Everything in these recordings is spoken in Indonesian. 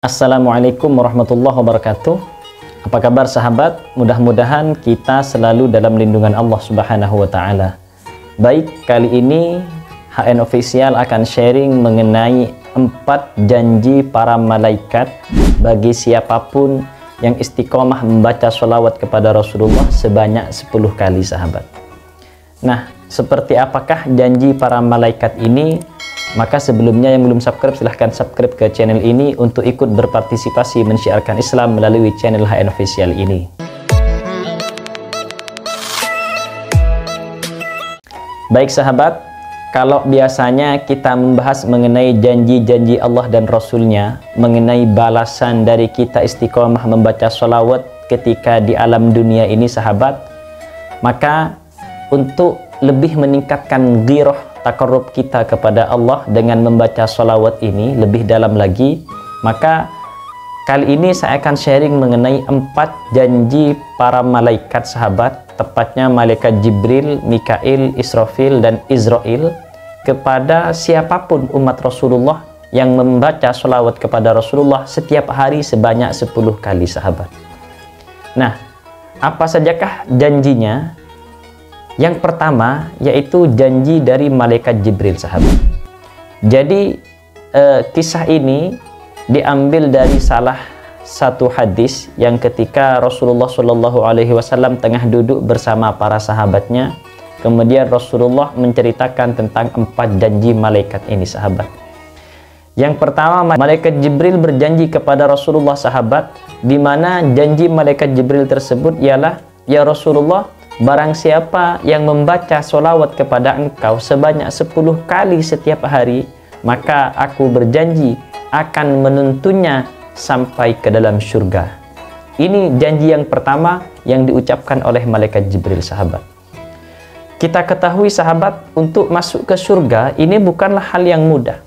Assalamualaikum warahmatullahi wabarakatuh. Apa kabar sahabat? Mudah-mudahan kita selalu dalam lindungan Allah Subhanahu wa Ta'ala. Baik, kali ini HN Official akan sharing mengenai 4 janji para malaikat bagi siapapun yang istiqomah membaca sholawat kepada Rasulullah sebanyak 10 kali sahabat. Nah, seperti apakah janji para malaikat ini? Maka sebelumnya yang belum subscribe, silahkan subscribe ke channel ini untuk ikut berpartisipasi mensyiarkan Islam melalui channel HN Official ini. Baik sahabat, kalau biasanya kita membahas mengenai janji-janji Allah dan Rasulnya, mengenai balasan dari kita istiqomah membaca sholawat ketika di alam dunia ini sahabat, maka untuk lebih meningkatkan ghirah takarrub kita kepada Allah dengan membaca sholawat ini lebih dalam lagi, maka kali ini saya akan sharing mengenai 4 janji para malaikat sahabat, tepatnya malaikat Jibril, Mikail, Israfil, dan Izrail kepada siapapun umat Rasulullah yang membaca sholawat kepada Rasulullah setiap hari sebanyak 10 kali sahabat. Nah, apa sajakah janjinya? Yang pertama yaitu janji dari malaikat Jibril sahabat. Jadi kisah ini diambil dari salah satu hadis yang ketika Rasulullah Shallallahu Alaihi Wasallam tengah duduk bersama para sahabatnya, kemudian Rasulullah menceritakan tentang 4 janji malaikat ini sahabat. Yang pertama, malaikat Jibril berjanji kepada Rasulullah sahabat, di mana janji malaikat Jibril tersebut ialah, ya Rasulullah, barang siapa yang membaca sholawat kepada engkau sebanyak 10 kali setiap hari, maka aku berjanji akan menuntunnya sampai ke dalam surga. Ini janji yang pertama yang diucapkan oleh malaikat Jibril sahabat. Kita ketahui sahabat, untuk masuk ke surga ini bukanlah hal yang mudah.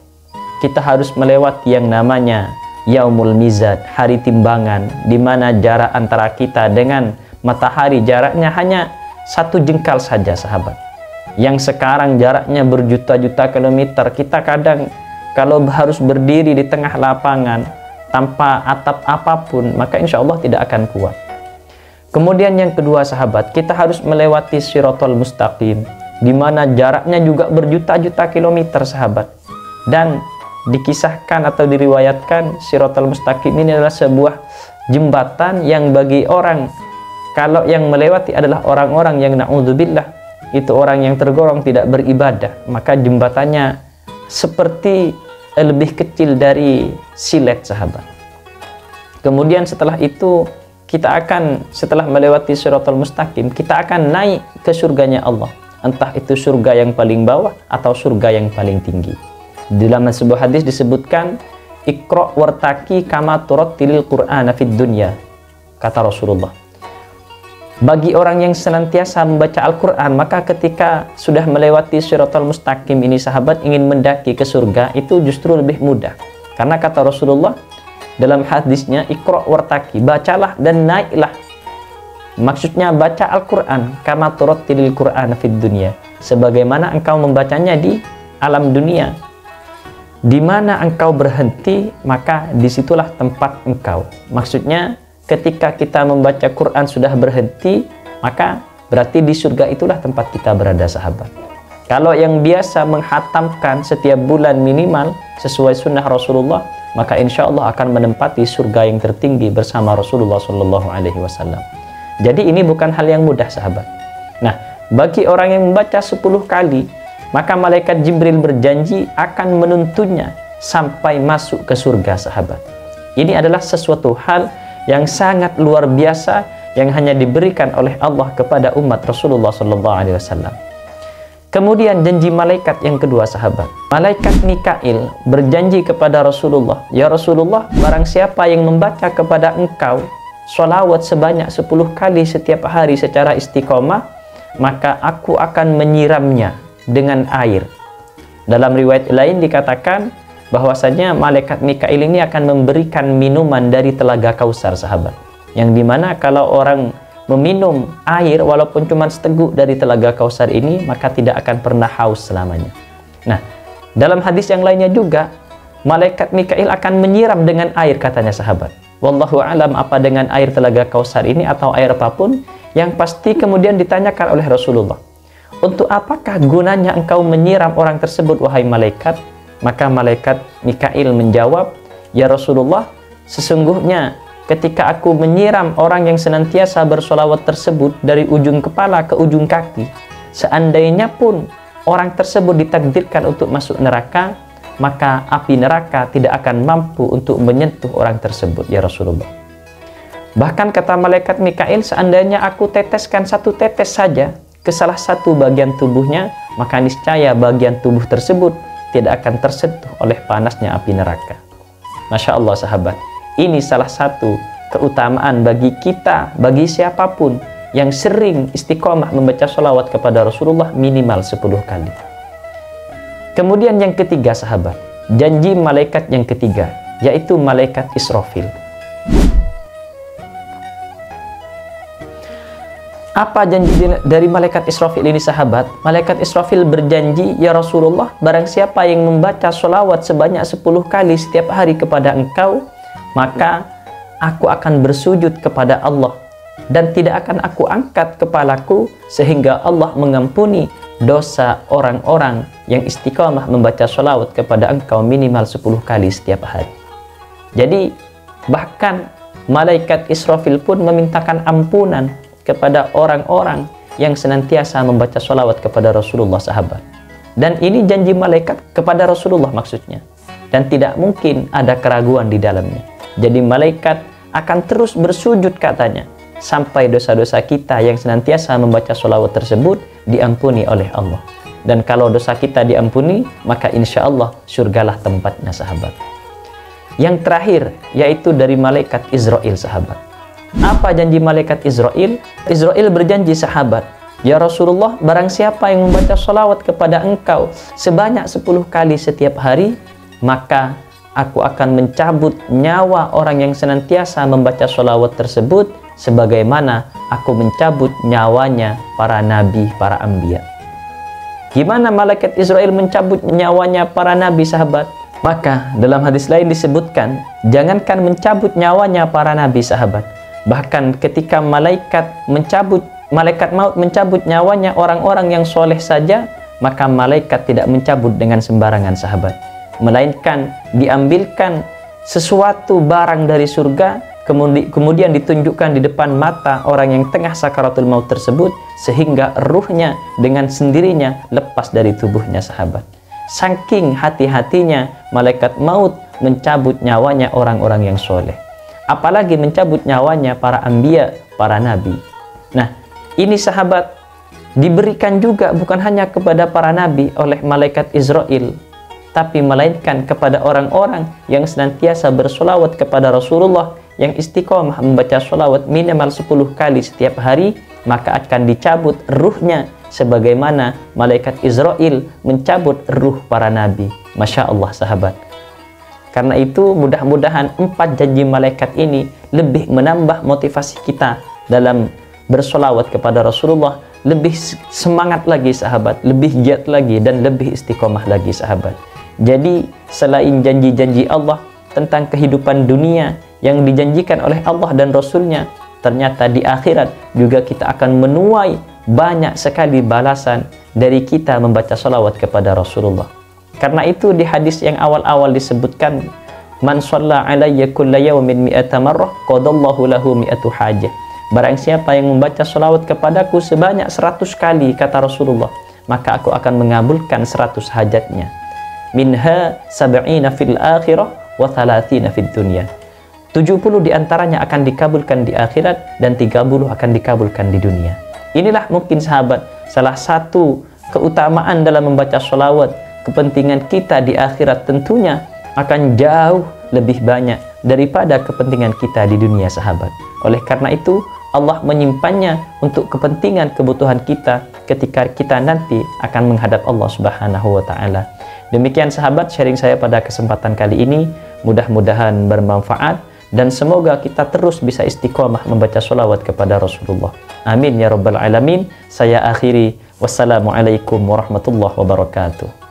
Kita harus melewati yang namanya Yaumul Mizan, hari timbangan, di mana jarak antara kita dengan matahari jaraknya hanya 1 jengkal saja sahabat. Yang sekarang jaraknya berjuta-juta kilometer, kita kadang kalau harus berdiri di tengah lapangan tanpa atap apapun, maka insya Allah tidak akan kuat. Kemudian yang kedua sahabat, kita harus melewati Shiratal Mustaqim, di mana jaraknya juga berjuta-juta kilometer sahabat. Dan dikisahkan atau diriwayatkan Shiratal Mustaqim ini adalah sebuah jembatan yang bagi orang, kalau yang melewati adalah orang-orang yang na'udzubillah, itu orang yang tergolong tidak beribadah, maka jembatannya seperti lebih kecil dari silet sahabat. Kemudian setelah itu kita akan, setelah melewati Shiratal Mustaqim, kita akan naik ke surganya Allah, entah itu surga yang paling bawah atau surga yang paling tinggi. Di dalam sebuah hadis disebutkan, Iqra' wartaki kama turattilil Qur'ana fid dunya, kata Rasulullah. Bagi orang yang senantiasa membaca Al-Quran, maka ketika sudah melewati Shiratal Mustaqim ini sahabat, ingin mendaki ke surga itu justru lebih mudah. Karena kata Rasulullah dalam hadisnya, Iqra' wartaki, bacalah dan naiklah. Maksudnya baca Al-Quran kama turattilil Qur'an fid dunya, sebagaimana engkau membacanya di alam dunia. Di mana engkau berhenti, maka disitulah tempat engkau. Maksudnya ketika kita membaca Quran sudah berhenti, maka berarti di surga itulah tempat kita berada sahabat. Kalau yang biasa menghatamkan setiap bulan minimal sesuai sunnah Rasulullah, maka insya Allah akan menempati surga yang tertinggi bersama Rasulullah Shallallahu Alaihi Wasallam. Jadi ini bukan hal yang mudah sahabat. Nah, bagi orang yang membaca 10 kali, maka malaikat Jibril berjanji akan menuntunnya sampai masuk ke surga sahabat. Ini adalah sesuatu hal yang sangat luar biasa yang hanya diberikan oleh Allah kepada umat Rasulullah Sallallahu Alaihi Wasallam. Kemudian janji malaikat yang kedua sahabat, malaikat Mikail berjanji kepada Rasulullah, ya Rasulullah, barang siapa yang membaca kepada engkau sholawat sebanyak 10 kali setiap hari secara istiqomah, maka aku akan menyiramnya dengan air. Dalam riwayat lain dikatakan bahwasanya malaikat Mikail ini akan memberikan minuman dari telaga Kausar sahabat, yang dimana kalau orang meminum air walaupun cuma seteguk dari telaga Kausar ini, maka tidak akan pernah haus selamanya. Nah, dalam hadis yang lainnya juga malaikat Mikail akan menyiram dengan air, katanya sahabat. Wallahu alam apa dengan air telaga Kausar ini atau air apapun, yang pasti kemudian ditanyakan oleh Rasulullah, untuk apakah gunanya engkau menyiram orang tersebut wahai malaikat? Maka malaikat Mikail menjawab, ya Rasulullah, sesungguhnya ketika aku menyiram orang yang senantiasa bersolawat tersebut dari ujung kepala ke ujung kaki, seandainya pun orang tersebut ditakdirkan untuk masuk neraka, maka api neraka tidak akan mampu untuk menyentuh orang tersebut, ya Rasulullah. Bahkan kata malaikat Mikail, seandainya aku teteskan satu tetes saja ke salah satu bagian tubuhnya, maka niscaya bagian tubuh tersebut tidak akan tersentuh oleh panasnya api neraka. Masya Allah sahabat, ini salah satu keutamaan bagi kita, bagi siapapun yang sering istiqomah membaca sholawat kepada Rasulullah minimal 10 kali. Kemudian yang ketiga sahabat, janji malaikat yang ketiga, yaitu malaikat Israfil. Apa janji dari malaikat Israfil ini sahabat? Malaikat Israfil berjanji, ya Rasulullah, barang siapa yang membaca sholawat sebanyak 10 kali setiap hari kepada engkau, maka aku akan bersujud kepada Allah, dan tidak akan aku angkat kepalaku sehingga Allah mengampuni dosa orang-orang yang istiqamah membaca sholawat kepada engkau minimal 10 kali setiap hari. Jadi bahkan malaikat Israfil pun memintakan ampunan kepada orang-orang yang senantiasa membaca sholawat kepada Rasulullah sahabat. Dan ini janji malaikat kepada Rasulullah maksudnya, dan tidak mungkin ada keraguan di dalamnya. Jadi malaikat akan terus bersujud katanya sampai dosa-dosa kita yang senantiasa membaca sholawat tersebut diampuni oleh Allah. Dan kalau dosa kita diampuni, maka insya Allah surgalah tempatnya sahabat. Yang terakhir, yaitu dari malaikat Israel sahabat. Apa janji malaikat Israel? Israel berjanji sahabat, ya Rasulullah, barang siapa yang membaca sholawat kepada engkau sebanyak 10 kali setiap hari, maka aku akan mencabut nyawa orang yang senantiasa membaca sholawat tersebut sebagaimana aku mencabut nyawanya para nabi, para anbiya. Gimana malaikat Israel mencabut nyawanya para nabi sahabat? Maka dalam hadis lain disebutkan, jangankan mencabut nyawanya para nabi sahabat, bahkan ketika malaikat maut mencabut nyawanya orang-orang yang soleh saja, maka malaikat tidak mencabut dengan sembarangan sahabat, melainkan diambilkan sesuatu barang dari surga, kemudian ditunjukkan di depan mata orang yang tengah sakaratul maut tersebut, sehingga ruhnya dengan sendirinya lepas dari tubuhnya sahabat. Saking hati-hatinya malaikat maut mencabut nyawanya orang-orang yang soleh, apalagi mencabut nyawanya para anbiya, para nabi. Nah, ini sahabat diberikan juga bukan hanya kepada para nabi oleh malaikat Israel, tapi melainkan kepada orang-orang yang senantiasa bersolawat kepada Rasulullah, yang istiqomah membaca sholawat minimal 10 kali setiap hari, maka akan dicabut ruhnya sebagaimana malaikat Israel mencabut ruh para nabi. Masya Allah sahabat. Karena itu mudah-mudahan 4 janji malaikat ini lebih menambah motivasi kita dalam bersolawat kepada Rasulullah, lebih semangat lagi sahabat, lebih giat lagi, dan lebih istiqomah lagi sahabat. Jadi selain janji-janji Allah tentang kehidupan dunia yang dijanjikan oleh Allah dan Rasulnya, ternyata di akhirat juga kita akan menuai banyak sekali balasan dari kita membaca salawat kepada Rasulullah. Karena itu di hadis yang awal-awal disebutkan, man shalla alayya kulla yawmin mi'ata marrah qadallahu lahu mi'atu hajah. Barang siapa yang membaca salawat kepadaku sebanyak 100 kali, kata Rasulullah, maka aku akan mengabulkan 100 hajatnya. Minha sab'ina fil akhirah wa 30 fid dunya. 70 diantaranya akan dikabulkan di akhirat dan 30 akan dikabulkan di dunia. Inilah mungkin sahabat salah satu keutamaan dalam membaca sholawat. Kepentingan kita di akhirat tentunya akan jauh lebih banyak daripada kepentingan kita di dunia sahabat. Oleh karena itu Allah menyimpannya untuk kepentingan kebutuhan kita ketika kita nanti akan menghadap Allah Subhanahu wa Ta'ala. Demikian sahabat sharing saya pada kesempatan kali ini. Mudah-mudahan bermanfaat dan semoga kita terus bisa istiqomah membaca sholawat kepada Rasulullah. Amin ya rabbal alamin. Saya akhiri. Wassalamualaikum warahmatullahi wabarakatuh.